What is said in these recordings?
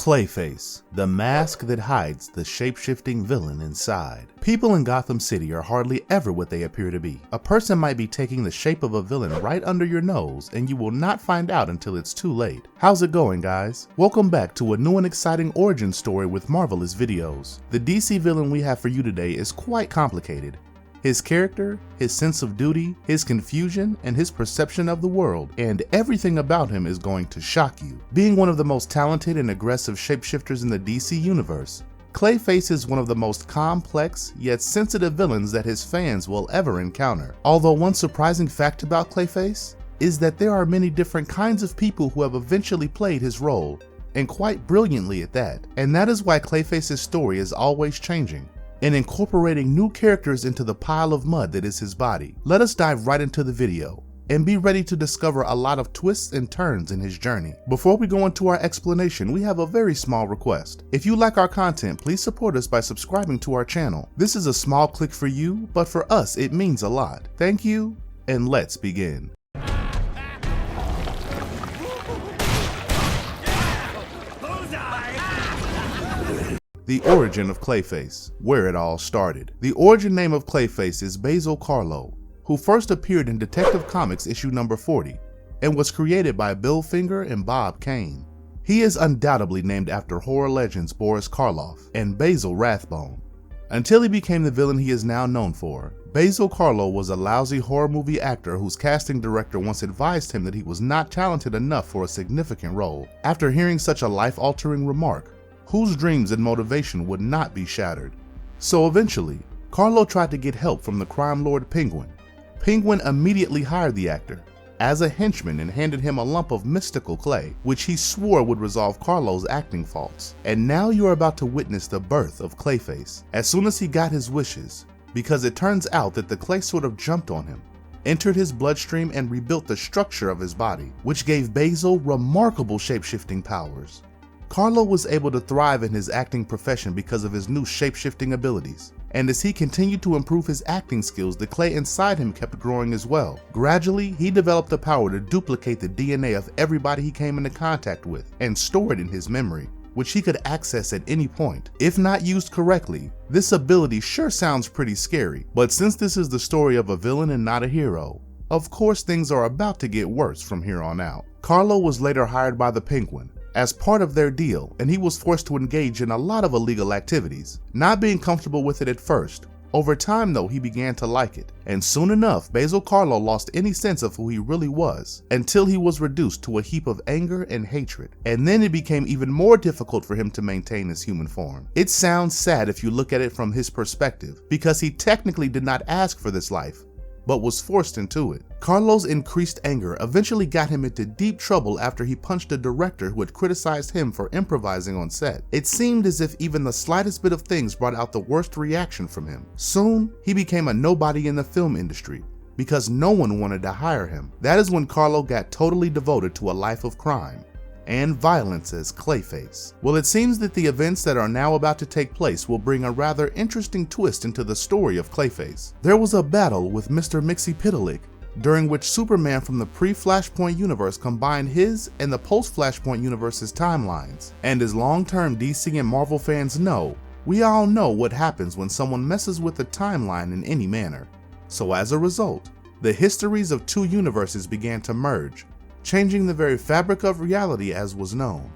Clayface, the mask that hides the shape-shifting villain inside. People in Gotham City are hardly ever what they appear to be. A person might be taking the shape of a villain right under your nose, and you will not find out until it's too late. How's it going, guys? Welcome back to a new and exciting origin story with Marvelous Videos. The DC villain we have for you today is quite complicated. His character, his sense of duty, his confusion, and his perception of the world, and everything about him is going to shock you. Being one of the most talented and aggressive shapeshifters in the DC universe, Clayface is one of the most complex yet sensitive villains that his fans will ever encounter. Although one surprising fact about Clayface is that there are many different kinds of people who have eventually played his role, and quite brilliantly at that. And that is why Clayface's story is always changing and incorporating new characters into the pile of mud that is his body. Let us dive right into the video and be ready to discover a lot of twists and turns in his journey. Before we go into our explanation, we have a very small request. If you like our content, please support us by subscribing to our channel. This is a small click for you, but for us it means a lot. Thank you, and let's begin. The origin of Clayface, where it all started. The origin name of Clayface is Basil Karlo, who first appeared in Detective Comics issue number 40 and was created by Bill Finger and Bob Kane. He is undoubtedly named after horror legends Boris Karloff and Basil Rathbone. Until he became the villain he is now known for, Basil Karlo was a lousy horror movie actor whose casting director once advised him that he was not talented enough for a significant role. After hearing such a life-altering remark, whose dreams and motivation would not be shattered. So eventually, Karlo tried to get help from the crime lord Penguin. Penguin immediately hired the actor as a henchman and handed him a lump of mystical clay, which he swore would resolve Karlo's acting faults. And now you're about to witness the birth of Clayface. As soon as he got his wishes, because it turns out that the clay sort of jumped on him, entered his bloodstream and rebuilt the structure of his body, which gave Basil remarkable shape-shifting powers. Karlo was able to thrive in his acting profession because of his new shape-shifting abilities, and as he continued to improve his acting skills, the clay inside him kept growing as well. Gradually, he developed the power to duplicate the DNA of everybody he came into contact with and store it in his memory, which he could access at any point. If not used correctly, this ability sure sounds pretty scary, but since this is the story of a villain and not a hero, of course things are about to get worse from here on out. Karlo was later hired by the Penguin as part of their deal, and he was forced to engage in a lot of illegal activities, not being comfortable with it at first. Over time though, he began to like it, and soon enough Basil Karlo lost any sense of who he really was until he was reduced to a heap of anger and hatred, and then it became even more difficult for him to maintain his human form. It sounds sad if you look at it from his perspective, because he technically did not ask for this life, but was forced into it. Karlo's increased anger eventually got him into deep trouble after he punched a director who had criticized him for improvising on set. It seemed as if even the slightest bit of things brought out the worst reaction from him. Soon, he became a nobody in the film industry because no one wanted to hire him. That is when Karlo got totally devoted to a life of crime and violence as Clayface. Well, it seems that the events that are now about to take place will bring a rather interesting twist into the story of Clayface. There was a battle with Mr. Mxyzptlk, during which Superman from the pre-Flashpoint universe combined his and the post-Flashpoint universe's timelines. And as long-term DC and Marvel fans know, we all know what happens when someone messes with the timeline in any manner. So as a result, the histories of two universes began to merge, changing the very fabric of reality as was known.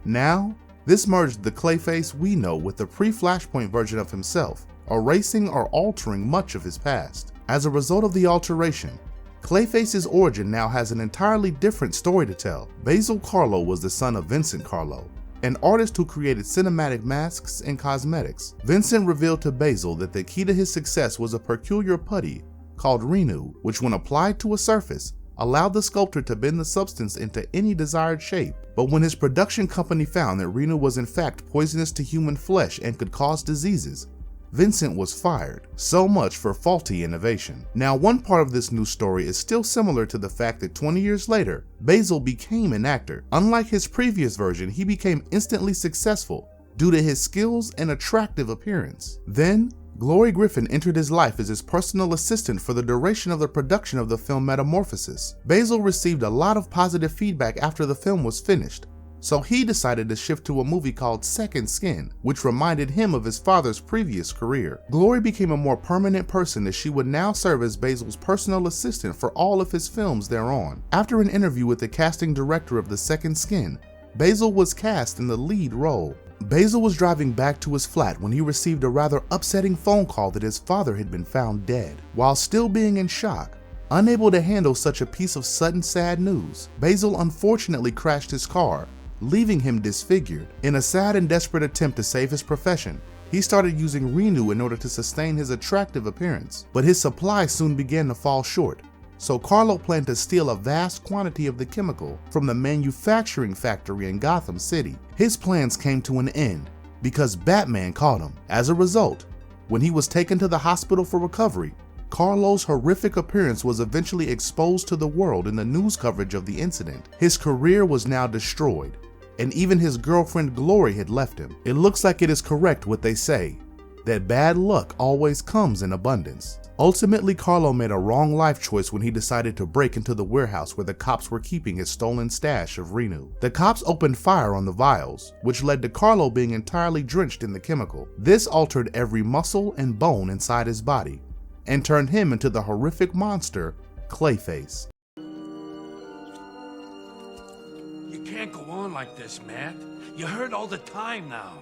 Now, this merged the Clayface we know with the pre-Flashpoint version of himself, erasing or altering much of his past. As a result of the alteration, Clayface's origin now has an entirely different story to tell. Basil Karlo was the son of Vincent Karlo, an artist who created cinematic masks and cosmetics. Vincent revealed to Basil that the key to his success was a peculiar putty called Renew, which when applied to a surface, allowed the sculptor to bend the substance into any desired shape. But when his production company found that Renew was in fact poisonous to human flesh and could cause diseases, Vincent was fired. So much for faulty innovation. Now, one part of this new story is still similar to the fact that 20 years later, Basil became an actor. Unlike his previous version, he became instantly successful due to his skills and attractive appearance. Then, Glory Griffin entered his life as his personal assistant for the duration of the production of the film Metamorphosis. Basil received a lot of positive feedback after the film was finished, so he decided to shift to a movie called Second Skin, which reminded him of his father's previous career. Glory became a more permanent person as she would now serve as Basil's personal assistant for all of his films thereon. After an interview with the casting director of The Second Skin, Basil was cast in the lead role. Basil was driving back to his flat when he received a rather upsetting phone call that his father had been found dead. While still being in shock, unable to handle such a piece of sudden sad news, Basil unfortunately crashed his car, leaving him disfigured. In a sad and desperate attempt to save his profession, he started using Renew in order to sustain his attractive appearance, but his supply soon began to fall short. So Carlo planned to steal a vast quantity of the chemical from the manufacturing factory in Gotham City. His plans came to an end because Batman caught him. As a result, when he was taken to the hospital for recovery, Carlo's horrific appearance was eventually exposed to the world in the news coverage of the incident. His career was now destroyed, and even his girlfriend Glory had left him. It looks like it is correct what they say, that bad luck always comes in abundance. Ultimately, Carlo made a wrong life choice when he decided to break into the warehouse where the cops were keeping his stolen stash of Renew. The cops opened fire on the vials, which led to Carlo being entirely drenched in the chemical. This altered every muscle and bone inside his body and turned him into the horrific monster, Clayface. You can't go on like this, Matt. You hurt all the time now.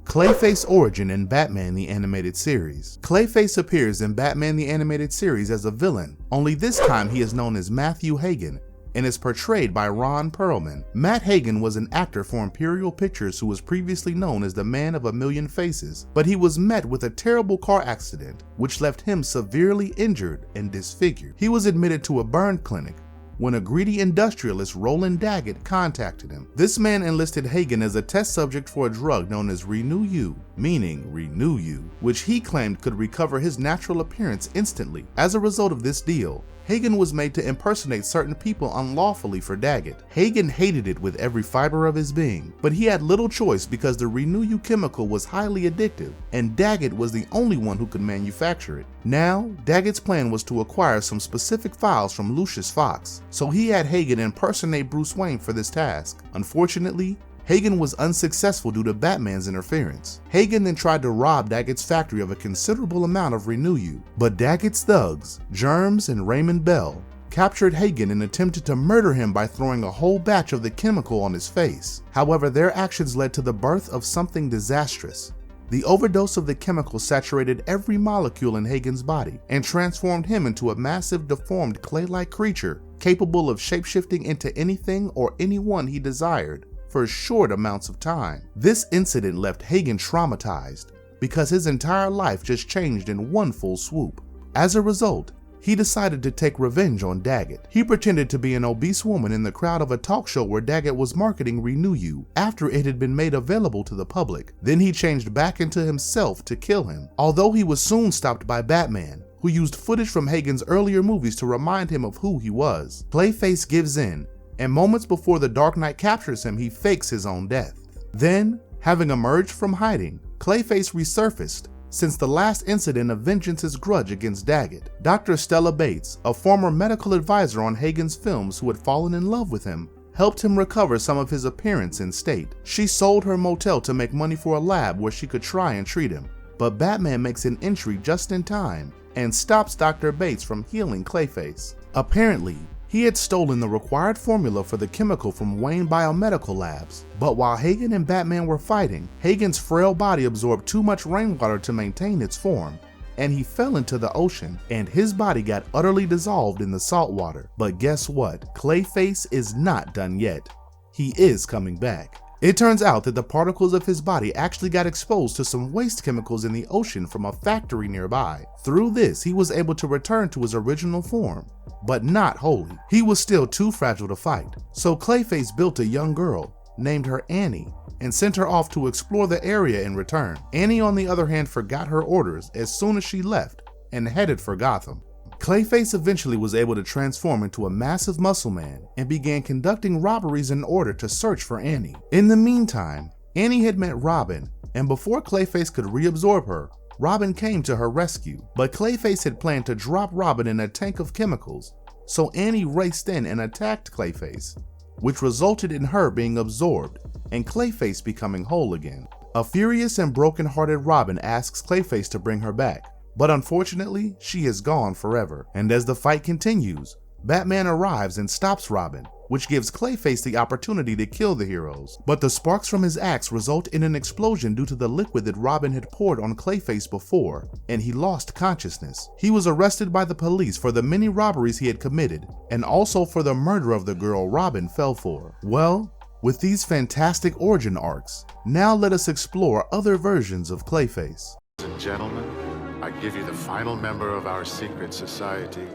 Clayface origin in Batman the Animated Series. Clayface appears in Batman the Animated Series as a villain, only this time he is known as Matthew Hagen and is portrayed by Ron Perlman. Matt Hagen was an actor for Imperial Pictures who was previously known as the Man of a Million Faces, but he was met with a terrible car accident which left him severely injured and disfigured. He was admitted to a burn clinic when a greedy industrialist, Roland Daggett, contacted him. This man enlisted Hagen as a test subject for a drug known as Renew You, meaning Renew You, which he claimed could recover his natural appearance instantly. As a result of this deal, Hagen was made to impersonate certain people unlawfully for Daggett. Hagen hated it with every fiber of his being, but he had little choice because the Renew You chemical was highly addictive, and Daggett was the only one who could manufacture it. Now, Daggett's plan was to acquire some specific files from Lucius Fox, so he had Hagen impersonate Bruce Wayne for this task. Unfortunately, Hagen was unsuccessful due to Batman's interference. Hagen then tried to rob Daggett's factory of a considerable amount of Renew You, but Daggett's thugs, Germs and Raymond Bell, captured Hagen and attempted to murder him by throwing a whole batch of the chemical on his face. However, their actions led to the birth of something disastrous. The overdose of the chemical saturated every molecule in Hagen's body and transformed him into a massive, deformed, clay-like creature capable of shapeshifting into anything or anyone he desired for short amounts of time. This incident left Hagen traumatized because his entire life just changed in one full swoop. As a result, he decided to take revenge on Daggett. He pretended to be an obese woman in the crowd of a talk show where Daggett was marketing Renew You after it had been made available to the public. Then he changed back into himself to kill him. Although he was soon stopped by Batman, who used footage from Hagen's earlier movies to remind him of who he was. Clayface gives in, and moments before the Dark Knight captures him, he fakes his own death. Then, having emerged from hiding, Clayface resurfaced since the last incident of Vengeance's grudge against Daggett. Dr. Stella Bates, a former medical advisor on Hagen's films who had fallen in love with him, helped him recover some of his appearance and state. She sold her motel to make money for a lab where she could try and treat him, but Batman makes an entry just in time and stops Dr. Bates from healing Clayface. Apparently, he had stolen the required formula for the chemical from Wayne Biomedical Labs, but while Hagen and Batman were fighting, Hagen's frail body absorbed too much rainwater to maintain its form, and he fell into the ocean, and his body got utterly dissolved in the salt water. But guess what? Clayface is not done yet. He is coming back. It turns out that the particles of his body actually got exposed to some waste chemicals in the ocean from a factory nearby. Through this, he was able to return to his original form, but not wholly. He was still too fragile to fight, so Clayface built a young girl, named her Annie, and sent her off to explore the area in return. Annie, on the other hand, forgot her orders as soon as she left and headed for Gotham. Clayface eventually was able to transform into a massive muscle man and began conducting robberies in order to search for Annie. In the meantime, Annie had met Robin, and before Clayface could reabsorb her, Robin came to her rescue. But Clayface had planned to drop Robin in a tank of chemicals, so Annie raced in and attacked Clayface. which resulted in her being absorbed and Clayface becoming whole again. A furious and broken-hearted Robin asks Clayface to bring her back, but unfortunately, she is gone forever. And as the fight continues, Batman arrives and stops Robin, which gives Clayface the opportunity to kill the heroes. But the sparks from his axe result in an explosion due to the liquid that Robin had poured on Clayface before, and he lost consciousness. He was arrested by the police for the many robberies he had committed, and also for the murder of the girl Robin fell for. Well, with these fantastic origin arcs, now let us explore other versions of Clayface. Ladies and gentlemen, I give you the final member of our secret society,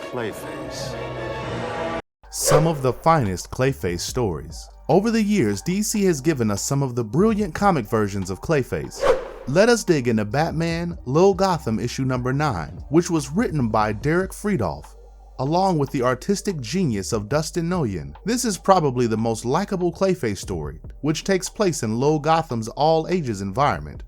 Clayface. Some of the finest Clayface stories. Over the years, DC has given us some of the brilliant comic versions of Clayface. Let us dig into Batman Lil Gotham issue number 9, which was written by Derek Friedolf, along with the artistic genius of Dustin Nguyen. This is probably the most likable Clayface story, which takes place in Lil Gotham's all-ages environment.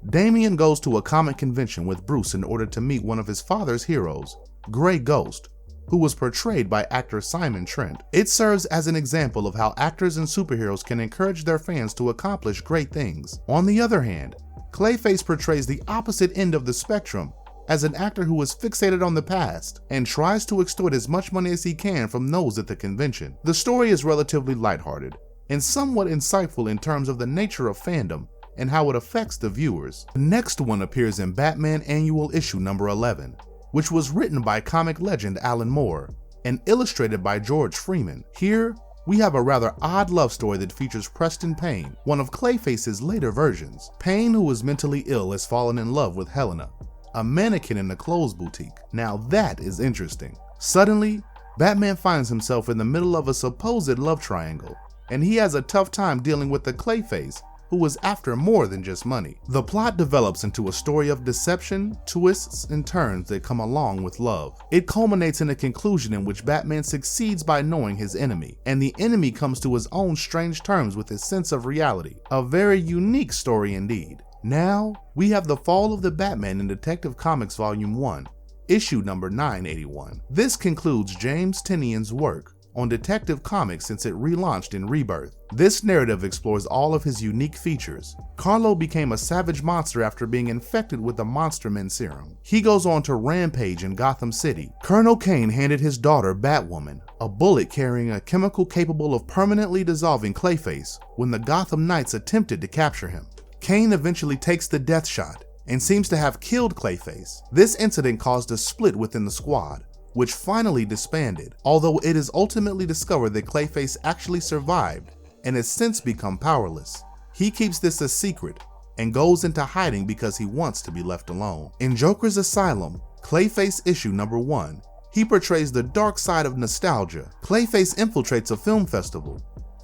Damian goes to a comic convention with Bruce in order to meet one of his father's heroes, Grey Ghost, who was portrayed by actor Simon Trent. It serves as an example of how actors and superheroes can encourage their fans to accomplish great things. On the other hand, Clayface portrays the opposite end of the spectrum as an actor who is fixated on the past and tries to extort as much money as he can from those at the convention. The story is relatively lighthearted and somewhat insightful in terms of the nature of fandom and how it affects the viewers. The next one appears in Batman Annual issue number 11, which was written by comic legend Alan Moore and illustrated by George Freeman. Here, we have a rather odd love story that features Preston Payne, one of Clayface's later versions. Payne, who is mentally ill, has fallen in love with Helena, a mannequin in a clothes boutique. Now that is interesting. Suddenly, Batman finds himself in the middle of a supposed love triangle, and he has a tough time dealing with the Clayface, who is after more than just money. The plot develops into a story of deception, twists, and turns that come along with love. It culminates in a conclusion in which Batman succeeds by knowing his enemy, and the enemy comes to his own strange terms with his sense of reality. A very unique story indeed. Now, we have The Fall of the Batman in Detective Comics Volume 1, issue number 981. This concludes James Tynion's work on Detective Comics since it relaunched in Rebirth. This narrative explores all of his unique features. Carlo became a savage monster after being infected with the Monster Men serum. He goes on to rampage in Gotham City. Colonel Kane handed his daughter Batwoman a bullet carrying a chemical capable of permanently dissolving Clayface when the Gotham Knights attempted to capture him. Kane eventually takes the death shot and seems to have killed Clayface. This incident caused a split within the squad, which finally disbanded, although it is ultimately discovered that Clayface actually survived and has since become powerless. He keeps this a secret and goes into hiding because he wants to be left alone. In Joker's Asylum, Clayface issue number 1, he portrays the dark side of nostalgia. Clayface infiltrates a film festival,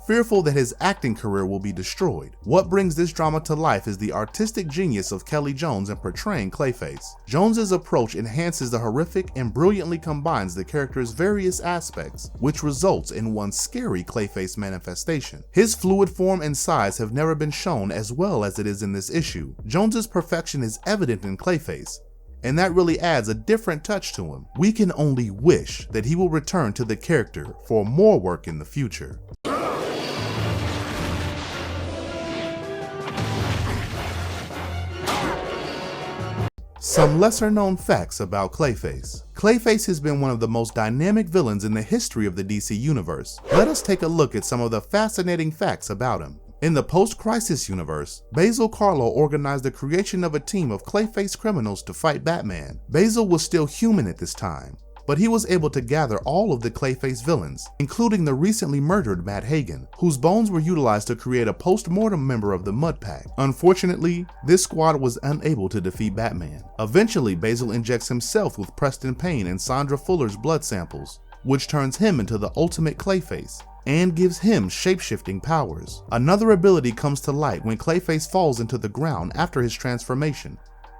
fearful that his acting career will be destroyed. What brings this drama to life is the artistic genius of Kelly Jones in portraying Clayface. Jones's approach enhances the horrific and brilliantly combines the character's various aspects, which results in one scary Clayface manifestation. His fluid form and size have never been shown as well as it is in this issue. Jones's perfection is evident in Clayface, and that really adds a different touch to him. We can only wish that he will return to the character for more work in the future. Some lesser known facts about Clayface. Clayface has been one of the most dynamic villains in the history of the DC universe. Let us take a look at some of the fascinating facts about him. In the post-crisis universe, Basil Karlo organized the creation of a team of Clayface criminals to fight Batman. Basil was still human at this time, but he was able to gather all of the Clayface villains, including the recently murdered Matt Hagen, whose bones were utilized to create a post-mortem member of the Mud Pack. Unfortunately, this squad was unable to defeat Batman. Eventually, Basil injects himself with Preston Payne and Sandra Fuller's blood samples, which turns him into the ultimate Clayface and gives him shape-shifting powers. Another ability comes to light when Clayface falls into the ground after his transformation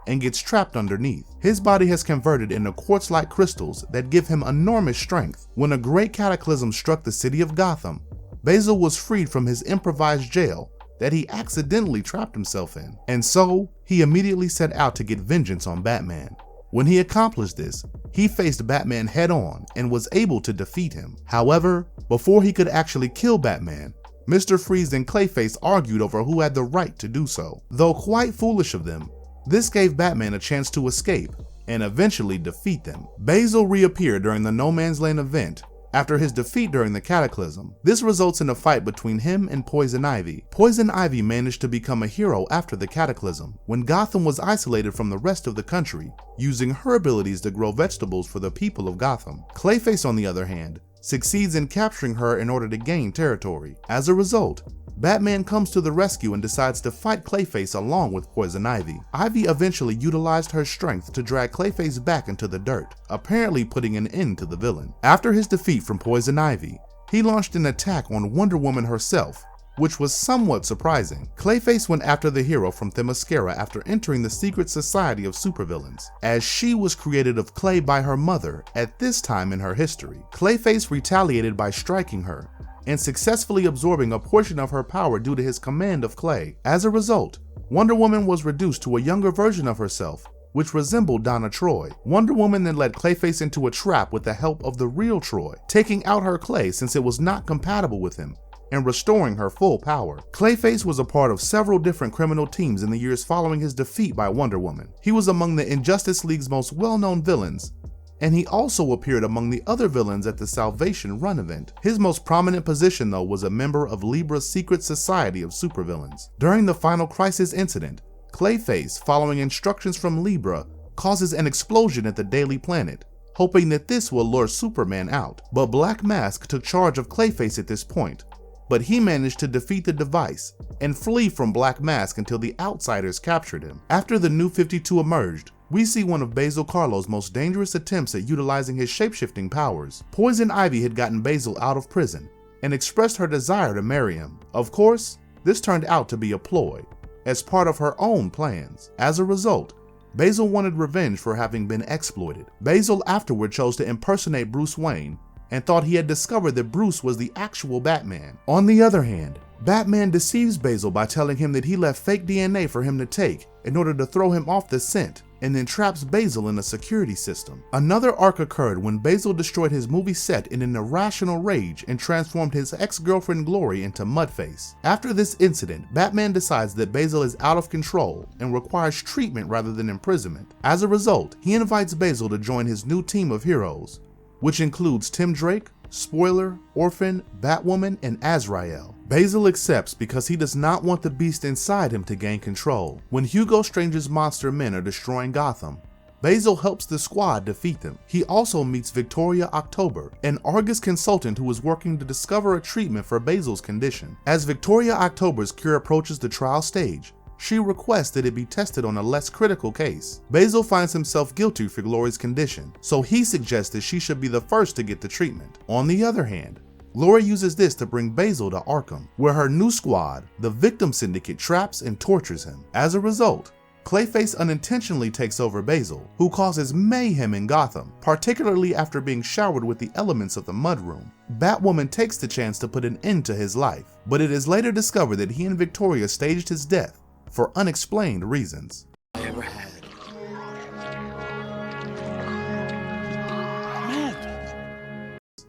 and gets trapped underneath. His body has converted into quartz-like crystals that give him enormous strength. When a great cataclysm struck the city of Gotham, Basil was freed from his improvised jail that he accidentally trapped himself in, and so he immediately set out to get vengeance on Batman. When he accomplished this, he faced Batman head-on and was able to defeat him. However, Before he could actually kill Batman, Mr. Freeze and Clayface argued over who had the right to do so. Though quite foolish of them, this gave Batman a chance to escape and eventually defeat them. Basil reappeared during the No Man's Land event after his defeat during the Cataclysm. This results in a fight between him and Poison Ivy. Poison Ivy managed to become a hero after the Cataclysm, when Gotham was isolated from the rest of the country, using her abilities to grow vegetables for the people of Gotham. Clayface, on the other hand, succeeds in capturing her in order to gain territory. As a result, Batman comes to the rescue and decides to fight Clayface along with Poison Ivy. Ivy eventually utilized her strength to drag Clayface back into the dirt, apparently putting an end to the villain. After his defeat from Poison Ivy, he launched an attack on Wonder Woman herself, which was somewhat surprising. Clayface went after the hero from Themyscira after entering the secret society of supervillains, as she was created of clay by her mother at this time in her history. Clayface retaliated by striking her and successfully absorbing a portion of her power due to his command of clay. As a result, Wonder Woman was reduced to a younger version of herself, which resembled Donna Troy. Wonder Woman then led Clayface into a trap with the help of the real Troy, taking out her clay since it was not compatible with him, and restoring her full power. Clayface was a part of several different criminal teams in the years following his defeat by Wonder Woman. He was among the Injustice League's most well-known villains, and he also appeared among the other villains at the Salvation Run event. His most prominent position, though, was a member of Libra's secret society of supervillains. During the Final Crisis incident, Clayface, following instructions from Libra, causes an explosion at the Daily Planet, hoping that this will lure Superman out. But Black Mask took charge of Clayface at this point, but he managed to defeat the device and flee from Black Mask until the Outsiders captured him. After the New 52 emerged, we see one of Basil Karlo's most dangerous attempts at utilizing his shapeshifting powers. Poison Ivy had gotten Basil out of prison and expressed her desire to marry him. Of course, this turned out to be a ploy, as part of her own plans. As a result, Basil wanted revenge for having been exploited. Basil afterward chose to impersonate Bruce Wayne and thought he had discovered that Bruce was the actual Batman. On the other hand, Batman deceives Basil by telling him that he left fake DNA for him to take in order to throw him off the scent, and then traps Basil in a security system. Another arc occurred when Basil destroyed his movie set in an irrational rage and transformed his ex-girlfriend Glory into Mudface. After this incident, Batman decides that Basil is out of control and requires treatment rather than imprisonment. As a result, he invites Basil to join his new team of heroes, which includes Tim Drake, Spoiler, Orphan, Batwoman, and Azrael. Basil accepts because he does not want the beast inside him to gain control. When Hugo Strange's monster men are destroying Gotham, Basil helps the squad defeat them. He also meets Victoria October, an Argus consultant who is working to discover a treatment for Basil's condition. As Victoria October's cure approaches the trial stage, she requests that it be tested on a less critical case. Basil finds himself guilty for Glory's condition, so he suggests that she should be the first to get the treatment. On the other hand, Glory uses this to bring Basil to Arkham, where her new squad, the Victim Syndicate, traps and tortures him. As a result, Clayface unintentionally takes over Basil, who causes mayhem in Gotham, particularly after being showered with the elements of the mudroom. Batwoman takes the chance to put an end to his life, but it is later discovered that he and Victoria staged his death for unexplained reasons. Ever had.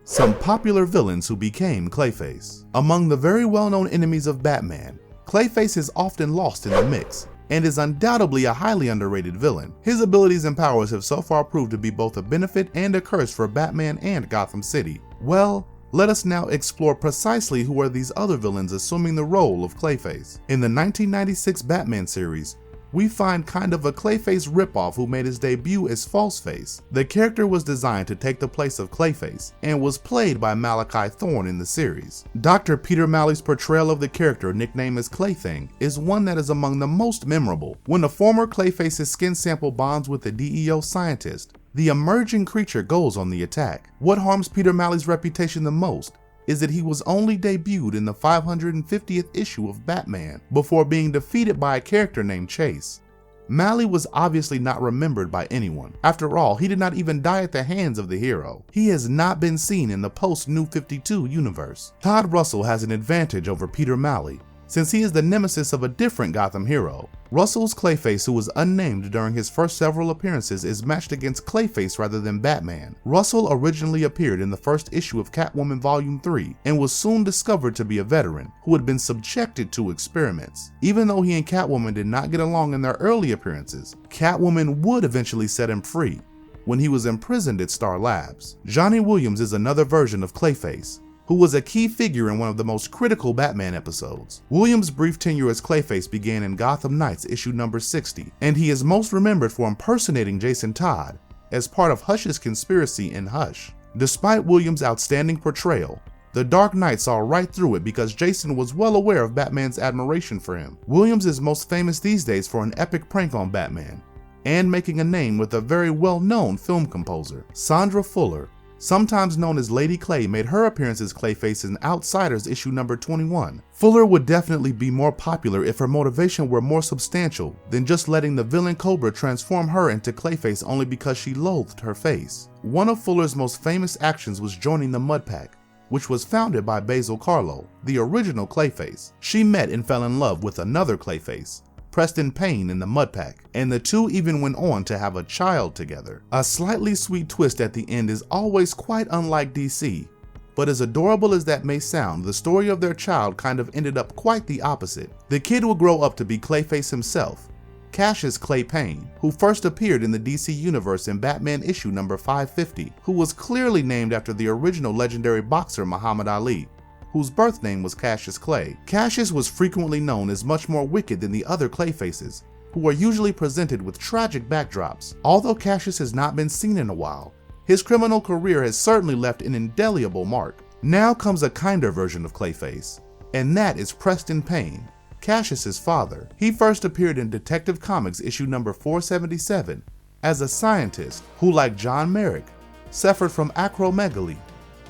Some popular villains who became Clayface. Among the very well-known enemies of Batman, Clayface is often lost in the mix, and is undoubtedly a highly underrated villain. His abilities and powers have so far proved to be both a benefit and a curse for Batman and Gotham City. Well, let us now explore precisely who are these other villains assuming the role of Clayface. In the 1996 Batman series, we find kind of a Clayface ripoff who made his debut as Falseface. The character was designed to take the place of Clayface and was played by Malachi Thorne in the series. Dr. Peter Malley's portrayal of the character, nicknamed as Claything, is one that is among the most memorable. When the former Clayface's skin sample bonds with the DEO scientist, the emerging creature goes on the attack. What harms Peter Malley's reputation the most is that he was only debuted in the 550th issue of Batman before being defeated by a character named Chase. Malley was obviously not remembered by anyone. After all, he did not even die at the hands of the hero. He has not been seen in the post-New 52 universe. Todd Russell has an advantage over Peter Malley since he is the nemesis of a different Gotham hero. Russell's Clayface, who was unnamed during his first several appearances, is matched against Clayface rather than Batman. Russell originally appeared in the first issue of Catwoman Volume 3 and was soon discovered to be a veteran who had been subjected to experiments. Even though he and Catwoman did not get along in their early appearances, Catwoman would eventually set him free when he was imprisoned at Star Labs. Johnny Williams is another version of Clayface, who was a key figure in one of the most critical Batman episodes. Williams' brief tenure as Clayface began in Gotham Knights issue number 60, and he is most remembered for impersonating Jason Todd as part of Hush's conspiracy in Hush. Despite Williams' outstanding portrayal, the Dark Knight saw right through it because Jason was well aware of Batman's admiration for him. Williams is most famous these days for an epic prank on Batman and making a name with a very well-known film composer. Sandra Fuller, sometimes known as Lady Clay, made her appearance as Clayface in Outsiders issue number 21. Fuller would definitely be more popular if her motivation were more substantial than just letting the villain Cobra transform her into Clayface only because she loathed her face. One of Fuller's most famous actions was joining the Mud Pack, which was founded by Basil Karlo, the original Clayface. She met and fell in love with another Clayface, Preston Payne, in the Mud Pack, and the two even went on to have a child together. A slightly sweet twist at the end is always quite unlike DC, but as adorable as that may sound, the story of their child kind of ended up quite the opposite. The kid will grow up to be Clayface himself, Cassius Clay Payne, who first appeared in the DC Universe in Batman issue number 550, who was clearly named after the original legendary boxer Muhammad Ali, whose birth name was Cassius Clay. Cassius was frequently known as much more wicked than the other Clayfaces, who are usually presented with tragic backdrops. Although Cassius has not been seen in a while, his criminal career has certainly left an indelible mark. Now comes a kinder version of Clayface, and that is Preston Payne, Cassius's father. He first appeared in Detective Comics issue number 477 as a scientist who, like John Merrick, suffered from acromegaly,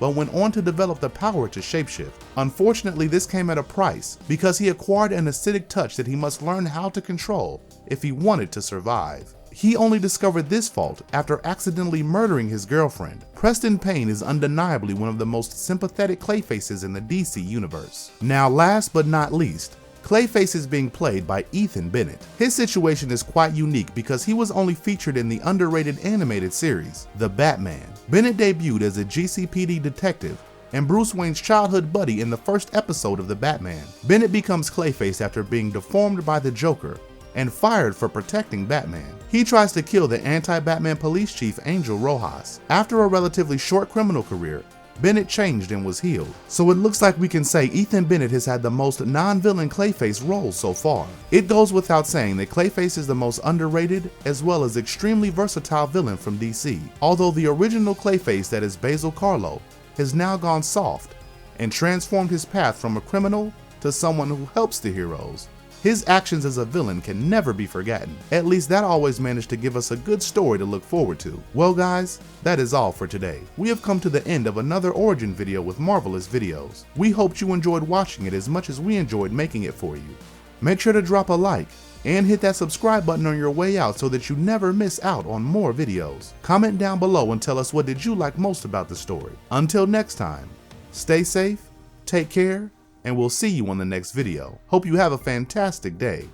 but went on to develop the power to shapeshift. Unfortunately, this came at a price because he acquired an acidic touch that he must learn how to control if he wanted to survive. He only discovered this fault after accidentally murdering his girlfriend. Preston Payne is undeniably one of the most sympathetic Clayfaces in the DC universe. Now, last but not least, Clayface is being played by Ethan Bennett. His situation is quite unique because he was only featured in the underrated animated series, The Batman. Bennett debuted as a GCPD detective and Bruce Wayne's childhood buddy in the first episode of The Batman. Bennett becomes Clayface after being deformed by the Joker and fired for protecting Batman. He tries to kill the anti-Batman police chief Angel Rojas. After a relatively short criminal career, Bennett changed and was healed. So it looks like we can say Ethan Bennett has had the most non-villain Clayface roles so far. It goes without saying that Clayface is the most underrated as well as extremely versatile villain from DC. Although the original Clayface, that is Basil Karlo, has now gone soft and transformed his path from a criminal to someone who helps the heroes, his actions as a villain can never be forgotten. At least that always managed to give us a good story to look forward to. Well guys, that is all for today. We have come to the end of another origin video with Marvelous Videos. We hoped you enjoyed watching it as much as we enjoyed making it for you. Make sure to drop a like and hit that subscribe button on your way out so that you never miss out on more videos. Comment down below and tell us what did you like most about the story. Until next time, stay safe, take care, and we'll see you on the next video. Hope you have a fantastic day.